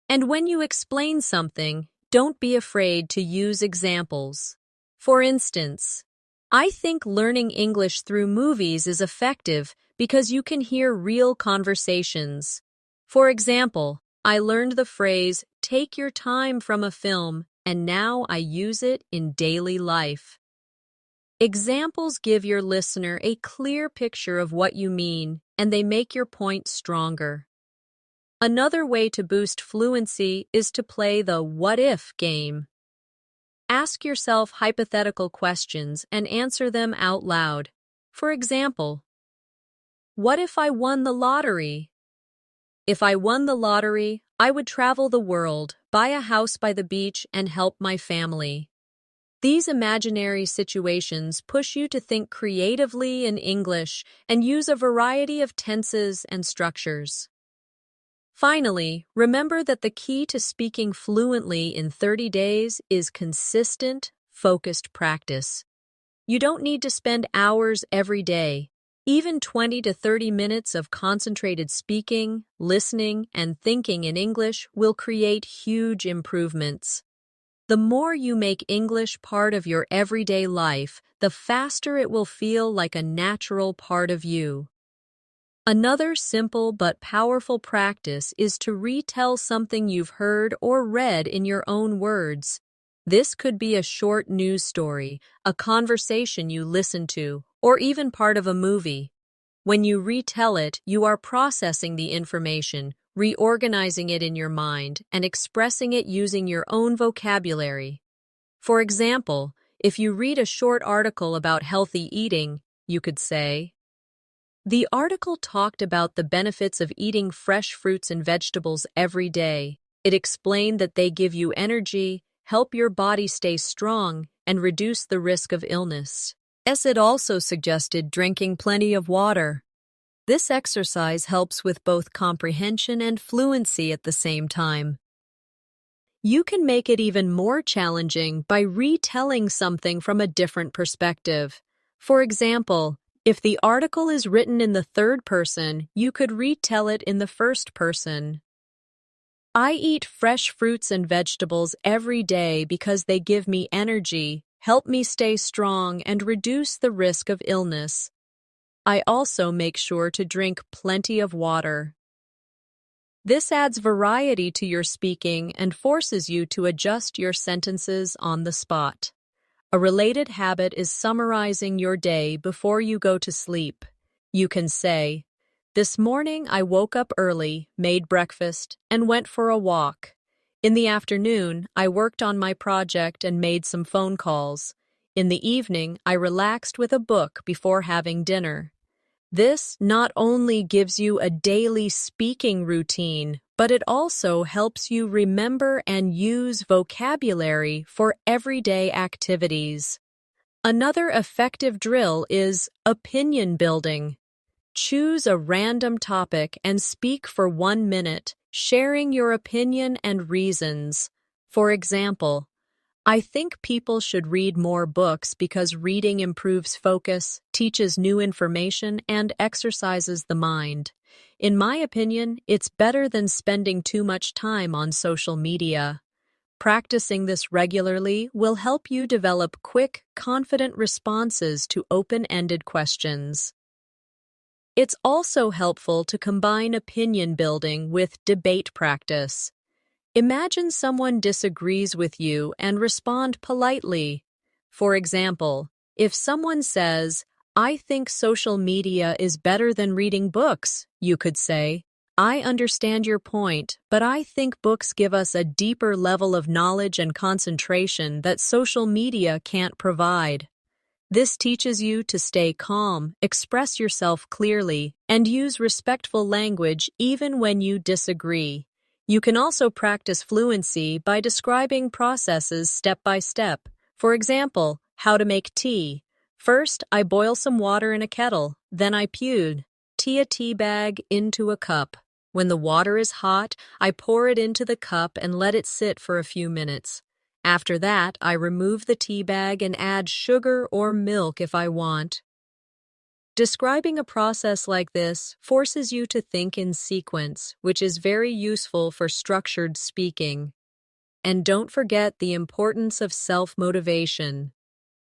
And when you explain something, don't be afraid to use examples. For instance, I think learning English through movies is effective because you can hear real conversations. For example, I learned the phrase, "take your time" from a film, and now I use it in daily life. Examples give your listener a clear picture of what you mean, and they make your point stronger. Another way to boost fluency is to play the what if game. Ask yourself hypothetical questions and answer them out loud. For example, what if I won the lottery? If I won the lottery, I would travel the world, buy a house by the beach, and help my family. These imaginary situations push you to think creatively in English and use a variety of tenses and structures. Finally, remember that the key to speaking fluently in 30 days is consistent, focused practice. You don't need to spend hours every day. Even 20 to 30 minutes of concentrated speaking, listening, and thinking in English will create huge improvements. The more you make English part of your everyday life, the faster it will feel like a natural part of you. Another simple but powerful practice is to retell something you've heard or read in your own words. This could be a short news story, a conversation you listened to, or even part of a movie. When you retell it, you are processing the information, reorganizing it in your mind, and expressing it using your own vocabulary. For example, if you read a short article about healthy eating, you could say, "The article talked about the benefits of eating fresh fruits and vegetables every day. It explained that they give you energy, help your body stay strong, and reduce the risk of illness. It also suggested drinking plenty of water." This exercise helps with both comprehension and fluency at the same time. You can make it even more challenging by retelling something from a different perspective. For example, if the article is written in the third person, you could retell it in the first person. "I eat fresh fruits and vegetables every day because they give me energy, help me stay strong, and reduce the risk of illness. I also make sure to drink plenty of water." This adds variety to your speaking and forces you to adjust your sentences on the spot. A related habit is summarizing your day before you go to sleep. You can say, "This morning I woke up early, made breakfast, and went for a walk. In the afternoon, I worked on my project and made some phone calls. In the evening, I relaxed with a book before having dinner." This not only gives you a daily speaking routine, but it also helps you remember and use vocabulary for everyday activities. Another effective drill is opinion building. Choose a random topic and speak for 1 minute, sharing your opinion and reasons. For example, "I think people should read more books because reading improves focus, teaches new information, and exercises the mind. In my opinion, it's better than spending too much time on social media." Practicing this regularly will help you develop quick, confident responses to open-ended questions. It's also helpful to combine opinion building with debate practice. Imagine someone disagrees with you and respond politely. For example, if someone says, "I think social media is better than reading books," you could say, "I understand your point, but I think books give us a deeper level of knowledge and concentration that social media can't provide." This teaches you to stay calm, express yourself clearly, and use respectful language even when you disagree. You can also practice fluency by describing processes step by step. For example, how to make tea. "First, I boil some water in a kettle. Then I pour a tea bag into a cup. When the water is hot, I pour it into the cup and let it sit for a few minutes. After that, I remove the tea bag and add sugar or milk if I want." Describing a process like this forces you to think in sequence, which is very useful for structured speaking. And don't forget the importance of self-motivation.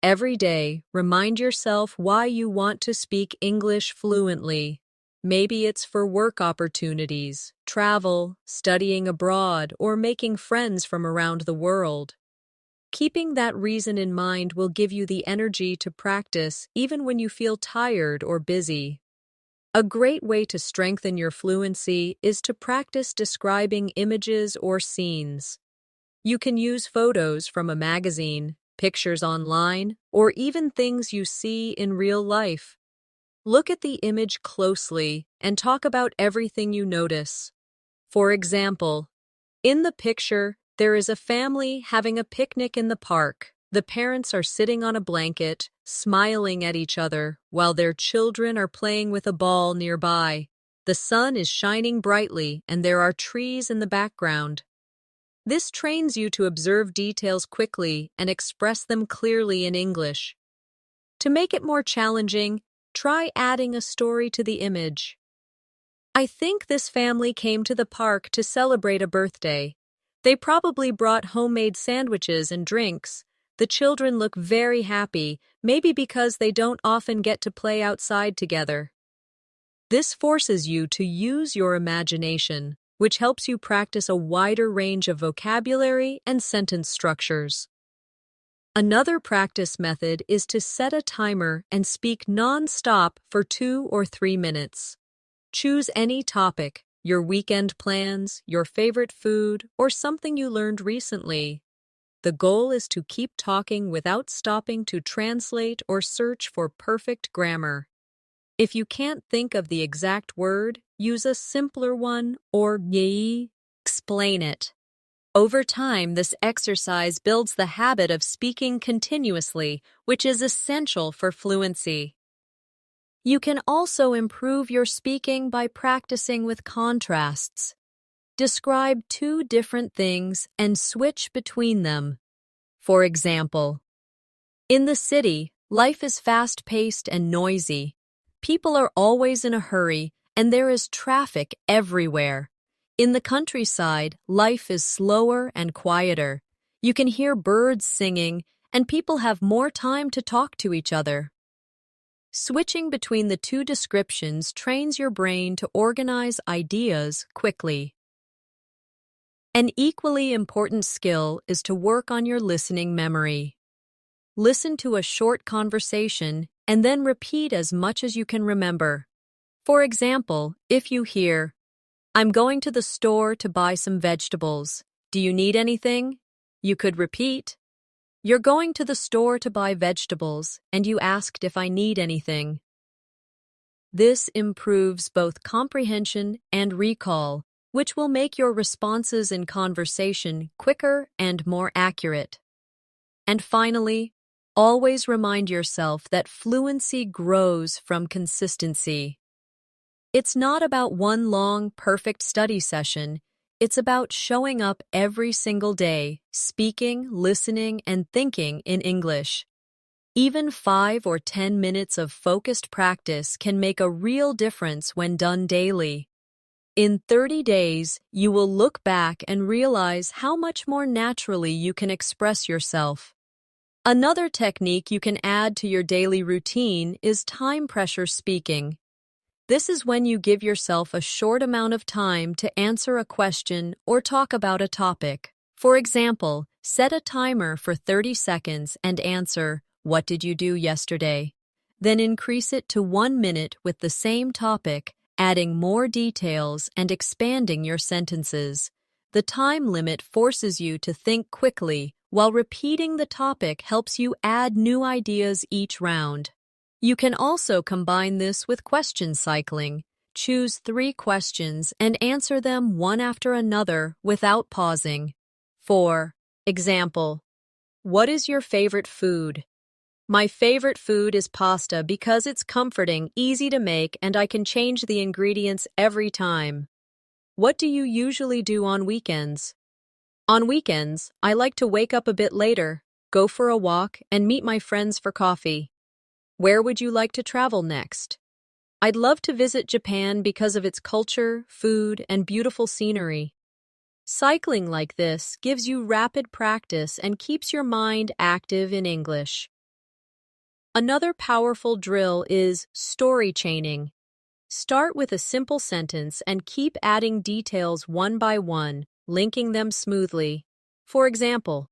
Every day, remind yourself why you want to speak English fluently. Maybe it's for work opportunities, travel, studying abroad, or making friends from around the world. Keeping that reason in mind will give you the energy to practice even when you feel tired or busy. A great way to strengthen your fluency is to practice describing images or scenes. You can use photos from a magazine, pictures online, or even things you see in real life. Look at the image closely and talk about everything you notice. For example, in the picture, there is a family having a picnic in the park. The parents are sitting on a blanket, smiling at each other, while their children are playing with a ball nearby. The sun is shining brightly, and there are trees in the background. This trains you to observe details quickly and express them clearly in English. To make it more challenging, try adding a story to the image. I think this family came to the park to celebrate a birthday. They probably brought homemade sandwiches and drinks. The children look very happy, maybe because they don't often get to play outside together. This forces you to use your imagination, which helps you practice a wider range of vocabulary and sentence structures. Another practice method is to set a timer and speak non-stop for 2 or 3 minutes. Choose any topic, your weekend plans, your favorite food, or something you learned recently. The goal is to keep talking without stopping to translate or search for perfect grammar. If you can't think of the exact word, use a simpler one or explain it. Over time, this exercise builds the habit of speaking continuously, which is essential for fluency. You can also improve your speaking by practicing with contrasts. Describe 2 different things and switch between them. For example, in the city, life is fast-paced and noisy. People are always in a hurry, and there is traffic everywhere. In the countryside, life is slower and quieter. You can hear birds singing, and people have more time to talk to each other. Switching between the 2 descriptions trains your brain to organize ideas quickly. An equally important skill is to work on your listening memory. Listen to a short conversation and then repeat as much as you can remember. For example, if you hear, "I'm going to the store to buy some vegetables. Do you need anything?" You could repeat, "You're going to the store to buy vegetables, and you asked if I need anything." This improves both comprehension and recall, which will make your responses in conversation quicker and more accurate. And finally, always remind yourself that fluency grows from consistency. It's not about one long, perfect study session. It's about showing up every single day, speaking, listening, and thinking in English. Even 5 or 10 minutes of focused practice can make a real difference when done daily. In 30 days, you will look back and realize how much more naturally you can express yourself. Another technique you can add to your daily routine is time pressure speaking. This is when you give yourself a short amount of time to answer a question or talk about a topic. For example, set a timer for 30 seconds and answer, "What did you do yesterday?" Then increase it to 1 minute with the same topic, adding more details and expanding your sentences. The time limit forces you to think quickly, while repeating the topic helps you add new ideas each round. You can also combine this with question cycling. Choose 3 questions and answer them one after another without pausing. For example, what is your favorite food? My favorite food is pasta because it's comforting, easy to make, and I can change the ingredients every time. What do you usually do on weekends? On weekends, I like to wake up a bit later, go for a walk, and meet my friends for coffee. Where would you like to travel next? I'd love to visit Japan because of its culture, food, and beautiful scenery. Cycling like this gives you rapid practice and keeps your mind active in English. Another powerful drill is story chaining. Start with a simple sentence and keep adding details one by one, linking them smoothly. For example,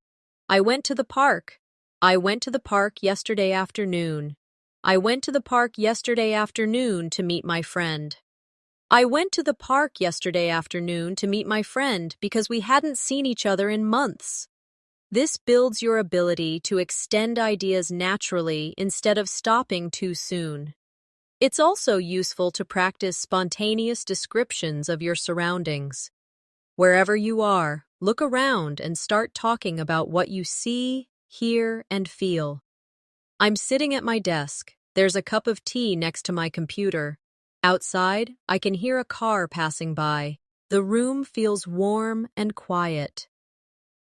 I went to the park. I went to the park yesterday afternoon. I went to the park yesterday afternoon to meet my friend. I went to the park yesterday afternoon to meet my friend because we hadn't seen each other in months. This builds your ability to extend ideas naturally instead of stopping too soon. It's also useful to practice spontaneous descriptions of your surroundings. Wherever you are, look around and start talking about what you see, hear, and feel. I'm sitting at my desk. There's a cup of tea next to my computer. Outside, I can hear a car passing by. The room feels warm and quiet.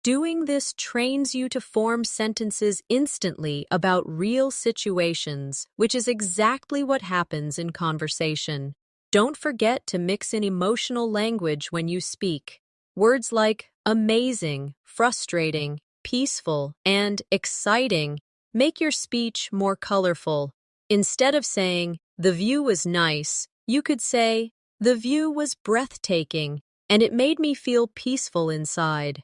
Doing this trains you to form sentences instantly about real situations, which is exactly what happens in conversation. Don't forget to mix in emotional language when you speak. Words like amazing, frustrating, peaceful, and exciting make your speech more colorful. Instead of saying, "The view was nice," you could say, "The view was breathtaking, and it made me feel peaceful inside."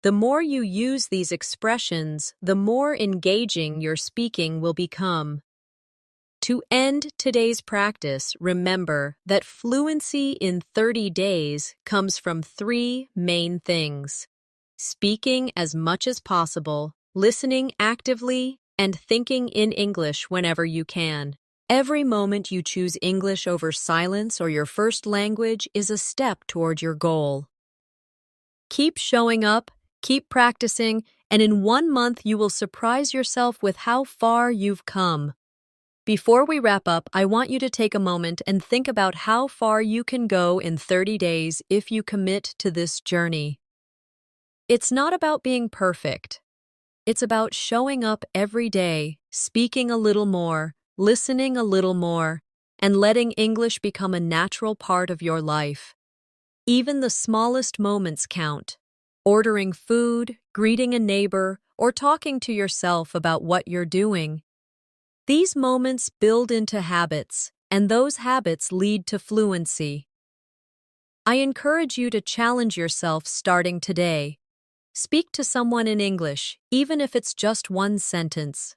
The more you use these expressions, the more engaging your speaking will become. To end today's practice, remember that fluency in 30 days comes from 3 main things: speaking as much as possible, listening actively, and thinking in English whenever you can. Every moment you choose English over silence or your first language is a step toward your goal. Keep showing up, keep practicing, and in 1 month you will surprise yourself with how far you've come. Before we wrap up, I want you to take a moment and think about how far you can go in 30 days if you commit to this journey. It's not about being perfect. It's about showing up every day, speaking a little more, listening a little more, and letting English become a natural part of your life. Even the smallest moments count. Ordering food, greeting a neighbor, or talking to yourself about what you're doing. These moments build into habits, and those habits lead to fluency. I encourage you to challenge yourself starting today. Speak to someone in English, even if it's just one sentence.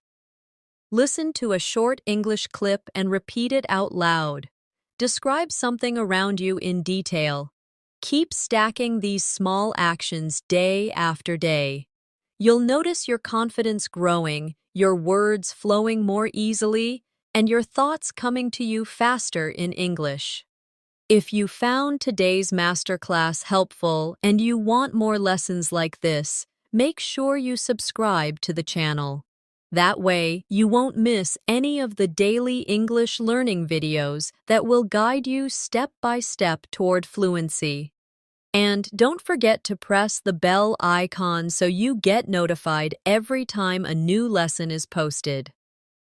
Listen to a short English clip and repeat it out loud. Describe something around you in detail. Keep stacking these small actions day after day. You'll notice your confidence growing, your words flowing more easily, and your thoughts coming to you faster in English. If you found today's masterclass helpful and you want more lessons like this, make sure you subscribe to the channel. That way, you won't miss any of the daily English learning videos that will guide you step by step toward fluency. And don't forget to press the bell icon so you get notified every time a new lesson is posted.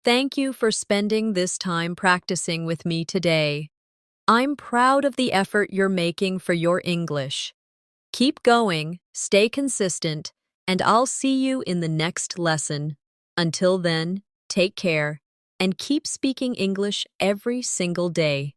Thank you for spending this time practicing with me today. I'm proud of the effort you're making for your English. Keep going, stay consistent, and I'll see you in the next lesson. Until then, take care and keep speaking English every single day.